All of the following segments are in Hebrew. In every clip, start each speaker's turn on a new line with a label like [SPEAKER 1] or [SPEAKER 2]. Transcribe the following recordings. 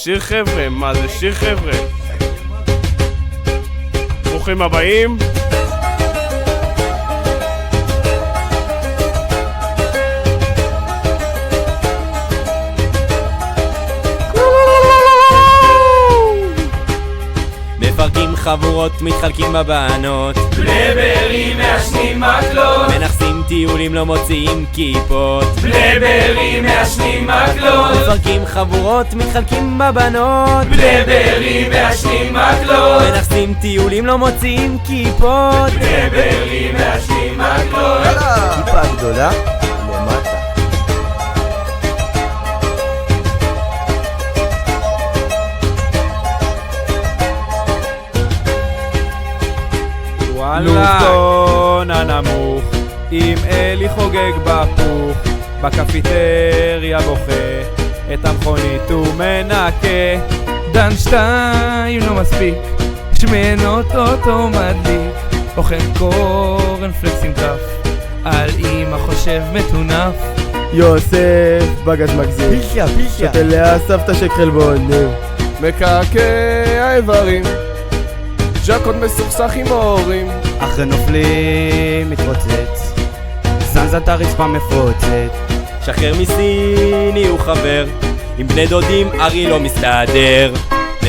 [SPEAKER 1] שיר חבר'ה? מה זה שיר חבר'ה? ברוכים הבאים.
[SPEAKER 2] מפרקים חבורות, מתחלקים בבנות,
[SPEAKER 3] בלברים מעשנים מקלות,
[SPEAKER 2] מנחסים טיולים, לא מוציאים כיפות.
[SPEAKER 3] בלברים מעשנים מקלות,
[SPEAKER 2] מפרקים חבורות, מתחלקים בבנות,
[SPEAKER 3] בלברים מעשנים מקלות,
[SPEAKER 2] מנחסים טיולים, לא מוציאים כיפות.
[SPEAKER 3] בלברים מעשנים מקלות.
[SPEAKER 4] כיפה גדולה למטה.
[SPEAKER 5] לופטון הנמוך, עם אלי חוגג בפוך, בקפיטריה בוכה, את המכונית הוא מנקה. דן 2 לא מספיק, שמנות אותו מדליק, אוכל קורנפלקס עם כף, על אמא חושב מטונף.
[SPEAKER 4] יוסף בגז מגזים, פישה שותה לה סבתא שקרלבון,
[SPEAKER 1] מקעקע האיברים, ז'קות מסוכסך עם ההורים,
[SPEAKER 4] אחרי נופלים מתרוצץ, זנזת הרצפה מפוצץ.
[SPEAKER 2] שחרר מסיני הוא חבר, עם בני דודים ארי לא מסתדר.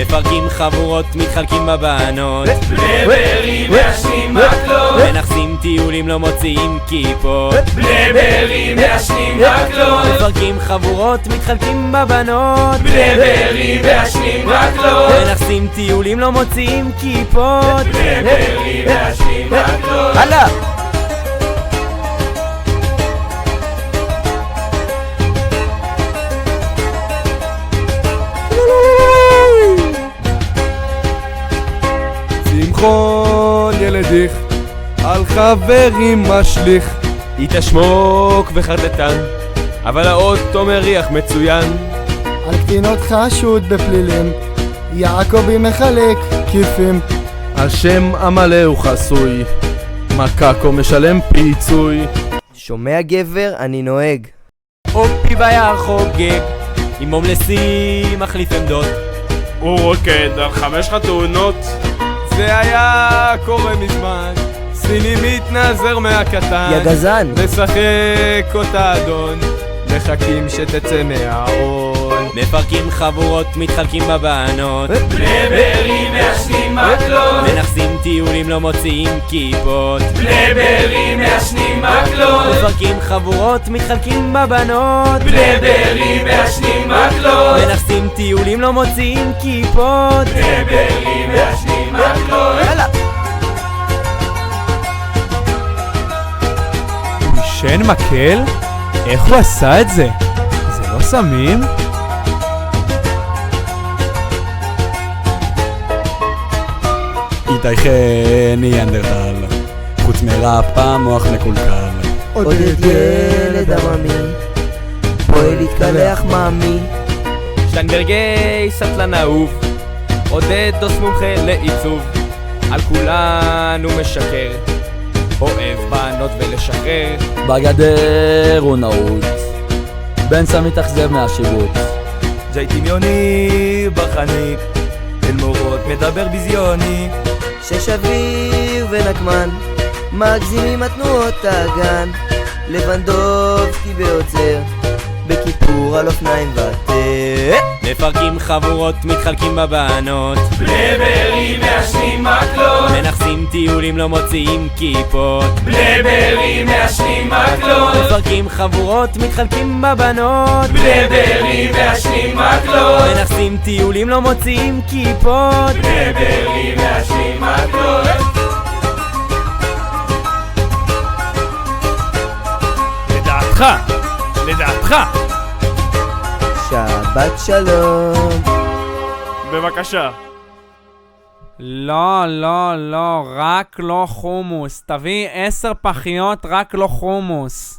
[SPEAKER 2] מפרקים חבורות, מתחלקים בבנות,
[SPEAKER 3] בלברים מעשנים מקלות,
[SPEAKER 2] מנחסים טיולים, לא מוציאים כיפות.
[SPEAKER 3] בלברים מעשנים מקלות,
[SPEAKER 2] מפרקים חבורות, מתחלקים בבנות,
[SPEAKER 3] בלברים מעשנים מקלות,
[SPEAKER 2] מנחסים טיולים, לא מוציאים כיפות.
[SPEAKER 3] בלברים מעשנים מקלות.
[SPEAKER 4] הלאה!
[SPEAKER 5] שמחון ילדיך, על חברים משליך,
[SPEAKER 1] התשמוק וחרטטן, אבל האוטו מריח מצוין.
[SPEAKER 4] על קטינות חשוד בפלילים, יעקבי מחלק כיפים.
[SPEAKER 5] על שם המלא הוא חסוי, מקקו משלם פיצוי.
[SPEAKER 4] שומע גבר, אני נוהג.
[SPEAKER 2] אופי ביער חוגג, עם הומלסים מחליף עמדות.
[SPEAKER 1] הוא רוקד על 5 חתונות.
[SPEAKER 5] זה היה קורה מזמן, סיני מתנזר מהקטן,
[SPEAKER 4] יא גזן.
[SPEAKER 5] משחק אותה אדון, מחכים שתצא מהארון.
[SPEAKER 2] מפרקים חבורות, מתחלקים בבנות,
[SPEAKER 3] בלברים מעשנים מקלות,
[SPEAKER 2] מנחסים טיולים, לא מוציאים כיפות.
[SPEAKER 3] בלברים מעשנים מקלות,
[SPEAKER 2] מפרקים חבורות, מתחלקים בבנות,
[SPEAKER 3] בלברים מעשנים מקלות,
[SPEAKER 2] מנחסים טיולים, לא מוציאים כיפות.
[SPEAKER 3] בלברים מעשנים מקלות.
[SPEAKER 4] יאללה!
[SPEAKER 5] הוא ישן מקל? איך הוא עשה את זה? זה לא סמים?
[SPEAKER 6] איתי חני אנדרטל, חוץ מראפ המוח מקולקל.
[SPEAKER 4] עודד ילד עממי, פועל להתקלח מאמי.
[SPEAKER 5] שטיינברגי סטלן אהוב, עודד דוס מומחה לעיצוב, על כולנו משקר, אוהב בנות ולשחרר.
[SPEAKER 6] בגדר הוא נעוץ, בן סם מתאכזב מהשיבוץ.
[SPEAKER 5] ג'יי דמיוני בחניק, אל מורות מדבר ביזיוני.
[SPEAKER 4] שש אביב ונקמן, מגזימים התנועות הגן. לבנדובסקי בעוצר, בכיפור על אופניים ותה.
[SPEAKER 2] מפרקים חבורות, מתחלקים בבנות,
[SPEAKER 3] בלברים מעשנים מקלות,
[SPEAKER 2] מנחסים טיולים, לא מוציאים כיפות.
[SPEAKER 3] בלברים מעשנים מקלות,
[SPEAKER 2] מפרקים חבורות, מתחלקים בבנות,
[SPEAKER 3] בלברים מעשנים מקלות,
[SPEAKER 2] מנחסים טיולים, לא מוציאים כיפות.
[SPEAKER 3] בלברים מעשנים מקלות.
[SPEAKER 1] לדעתך.
[SPEAKER 4] שבת שלום.
[SPEAKER 1] בבקשה.
[SPEAKER 5] לא, לא, לא, רק לא חומוס. תביא 10 פחיות, רק לא חומוס.